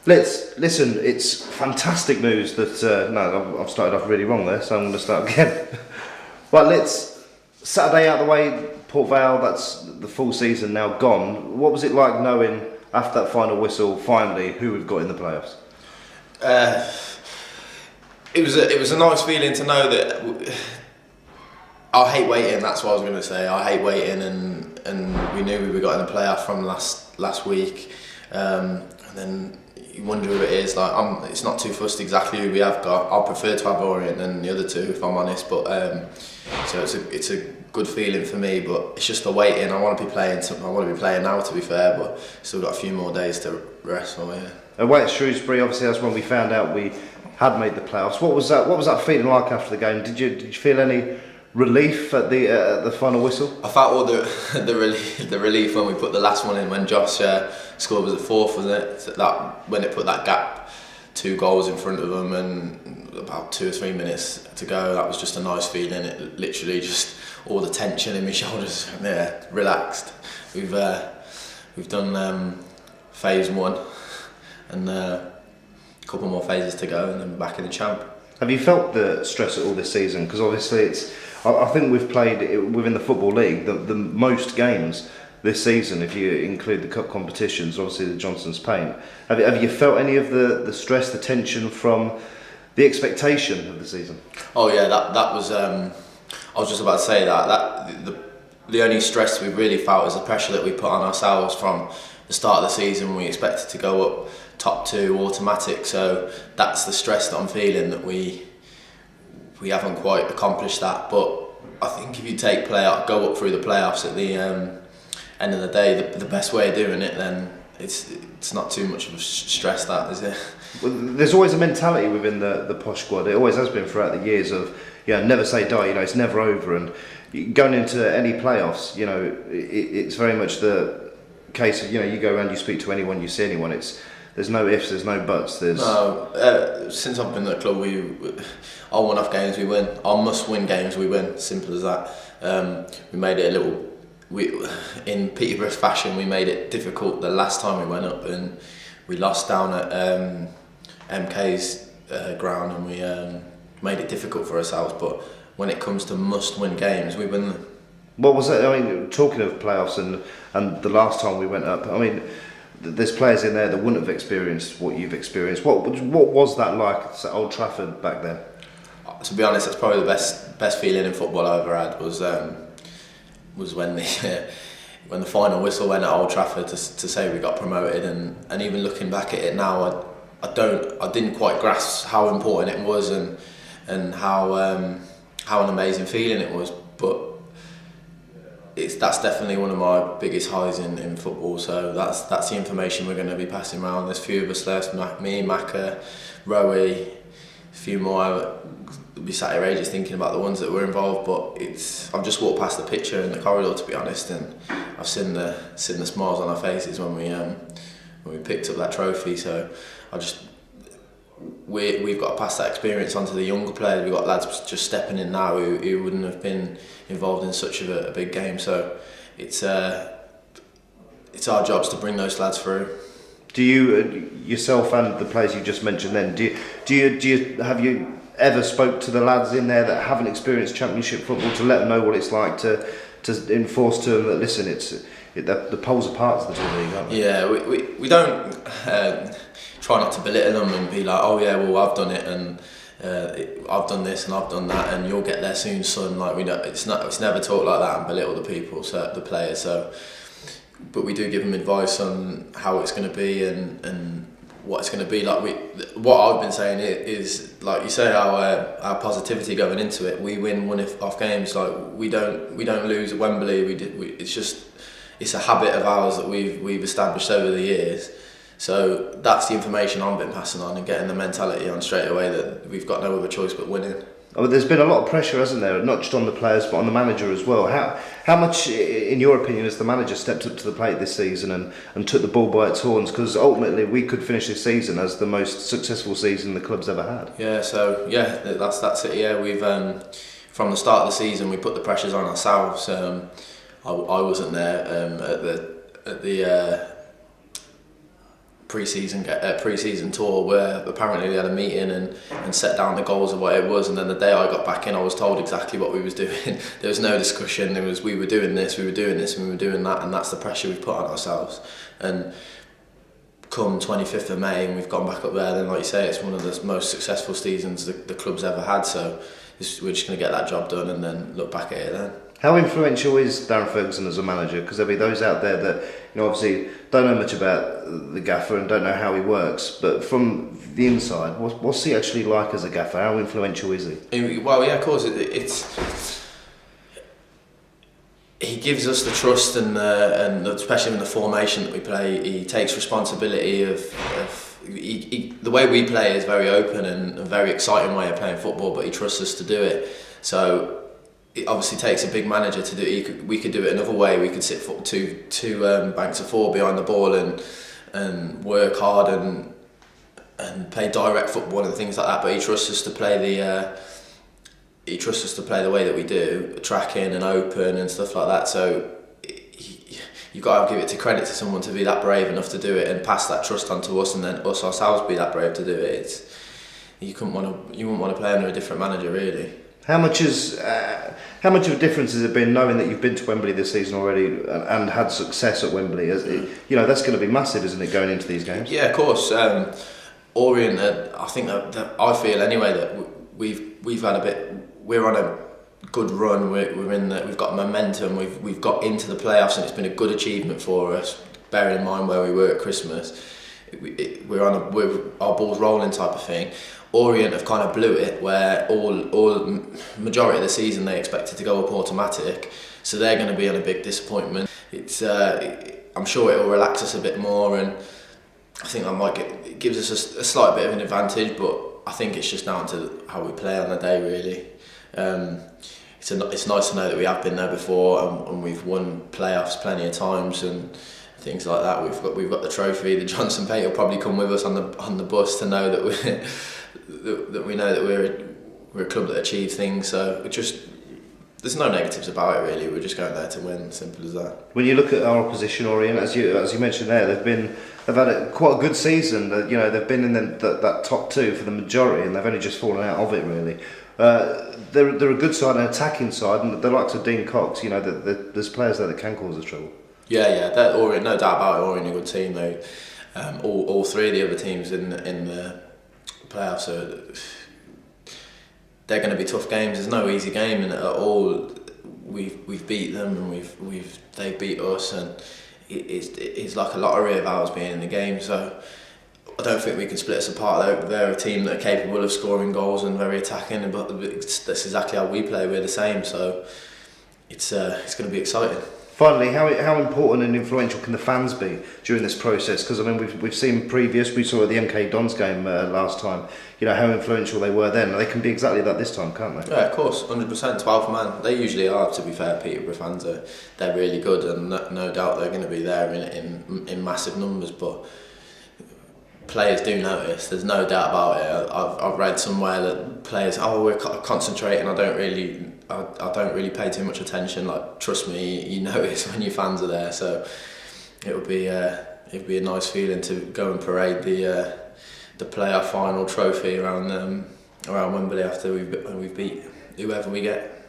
Let's listen. It's fantastic news that no, I've started off really wrong there, so I'm going to start again. Right, let's Saturday out of the way. Port Vale. That's the full season now gone. What was it like knowing after that final whistle, finally, who we've got in the playoffs? It was a nice feeling to know that. I hate waiting. That's what I was going to say. I hate waiting, and we knew we got in the playoff from last week, and then you wonder who it is. Like it's not too fussed exactly who we have got. I prefer to have Orient than the other two, if I'm honest. But so it's a good feeling for me. But it's just the waiting. I want to be playing. I want to be playing now, to be fair. But still got a few more days to rest. So yeah. Away at Shrewsbury, obviously that's when we found out we had made the playoffs. What was that feeling like after the game? Did you feel any relief at the final whistle? I felt all the relief when we put the last one in, when Josh scored. Was it fourth, wasn't it? So that when it put that gap, 2 goals in front of them, and about 2 or 3 minutes to go. That was just a nice feeling. It literally just all the tension in my shoulders. Yeah, relaxed. We've done phase 1, and a couple more phases to go, and then we're back in the champ. Have you felt the stress at all this season? Because obviously I think we've played within the Football League the most games this season, if you include the cup competitions, obviously the Johnson's Paint. Have you felt any of the stress, the tension from the expectation of the season? Oh yeah, that was. I was just about to say that the only stress we really felt is the pressure that we put on ourselves from the start of the season. We expected to go up top 2 automatic, so that's the stress that I'm feeling, that we haven't quite accomplished that. But I think if you go up through the playoffs at the end of the day, the best way of doing it, then it's not too much of a stress, that is it. Well, there's always a mentality within the Posh squad. It always has been throughout the years of never say die. It's never over, and going into any playoffs, it's very much the case of you go around, you speak to anyone, you see anyone. There's no ifs, there's no buts. No, since I've been at the club, our one-off games we win, our must-win games we win. Simple as that. We made it in Peterborough fashion. We made it difficult the last time we went up, and we lost down at MK's ground, and we made it difficult for ourselves. But when it comes to must-win games, we win them. What was it? I mean, talking of playoffs and the last time we went up, I mean, there's players in there that wouldn't have experienced what you've experienced. What was that like at Old Trafford back then? To be honest, that's probably the best feeling in football I ever had. Was when the final whistle went at Old Trafford to say we got promoted, and even looking back at it now, I didn't quite grasp how important it was, and how an amazing feeling it was. But that's definitely one of my biggest highs in football. So that's the information we're going to be passing around. There's a few of us left, me, Maka, Rowie, a few more. I'd be sat here ages thinking about the ones that were involved, but I've just walked past the picture in the corridor, to be honest, and I've seen the smiles on our faces when we picked up that trophy. So we've got to pass that experience on to the younger players. We've got lads just stepping in now who wouldn't have been involved in such a big game. So it's our jobs to bring those lads through. Do you yourself and the players you just mentioned then? Have you ever spoke to the lads in there that haven't experienced Championship football to let them know what it's like to enforce to them that listen, the poles apart to the two league, aren't they? Yeah, we don't try not to belittle them and be like, oh yeah, well I've done it, and I've done this and I've done that, and you'll get there soon, son. Like it's never talk like that and belittle the people, so the players. So, but we do give them advice on how it's going to be and what it's going to be like. What I've been saying is, like you say, our positivity going into it. We win one-off games. Like we don't lose at Wembley. It's a habit of ours that we've established over the years. So that's the information I've been passing on and getting the mentality on straight away that we've got no other choice but winning. Oh, there's been a lot of pressure, hasn't there? Not just on the players, but on the manager as well. How much, in your opinion, has the manager stepped up to the plate this season and took the bull by its horns? Because ultimately, we could finish this season as the most successful season the club's ever had. Yeah. So that's it. Yeah, we've from the start of the season we put the pressures on ourselves. I wasn't there at the pre-season tour where apparently they had a meeting and set down the goals of what it was, and then the day I got back in I was told exactly what we was doing. There was no discussion. We were doing this, and we were doing that, and that's the pressure we've put on ourselves. And come 25th of May and we've gone back up there, then like you say, it's one of the most successful seasons the club's ever had, so we're just going to get that job done and then look back at it then. How influential is Darren Ferguson as a manager? Because there'll be those out there that, obviously don't know much about the gaffer and don't know how he works, but from the inside, what's he actually like as a gaffer? How influential is he? Well, yeah, of course, he gives us the trust, and especially in the formation that we play, he takes responsibility of the way we play is very open and a very exciting way of playing football, but he trusts us to do it. So it obviously takes a big manager to do it. We could do it another way. We could sit two banks of four behind the ball and work hard and play direct football and things like that. But he trusts us to play the way that we do, tracking and open and stuff like that. So you've got to give it to credit to someone to be that brave enough to do it and pass that trust on to us, and then us ourselves be that brave to do it. You wouldn't want to play under a different manager, really. How much of a difference has it been knowing that you've been to Wembley this season already and had success at Wembley? That's going to be massive, isn't it, going into these games? Yeah, of course. Orient, I think that I feel anyway that we've had a bit. We're on a good run. We've got momentum. We've got into the playoffs, and it's been a good achievement for us. Bearing in mind where we were at Christmas, we're our ball's rolling type of thing. Orient have kind of blew it, where all majority of the season they expected to go up automatic, so they're going to be on a big disappointment. I'm sure it will relax us a bit more, and I think it gives us a slight bit of an advantage. But I think it's just down to how we play on the day, really. It's nice to know that we have been there before and we've won playoffs plenty of times and things like that. We've got the trophy. The Johnson Pate will probably come with us on the bus to know that we know that we're a club that achieves things. So there's no negatives about it, really. We're just going there to win. Simple as that. When you look at our opposition, Orient, as you mentioned there, they've had quite a good season. They've been in that top two for the majority, and they've only just fallen out of it, really. They're a good side, an attacking side, and the likes of Dean Cox. There's players there that can cause us trouble. Yeah, Orient, no doubt about it. Orient are a good team, though. All three of the other teams in the playoffs they're going to be tough games. There's no easy game in it at all. We've beat them and they beat us, and it's like a lottery of ours being in the game. So I don't think we can split us apart. They're a team that are capable of scoring goals and very attacking, but that's exactly how we play. We're the same, so it's going to be exciting. Finally, how important and influential can the fans be during this process? Because we've seen we saw at the MK Dons game last time. How influential they were then. They can be exactly that this time, can't they? Yeah, of course, 100%. 12 man. They usually are. To be fair, Peterborough fans they're really good, and no doubt they're going to be there in massive numbers. But players do notice. There's no doubt about it. I've read somewhere that players, we're concentrating. I don't really pay too much attention. Like, trust me, you notice when your fans are there. So it would be a nice feeling to go and parade the playoff final trophy around Wembley after we've beat whoever we get.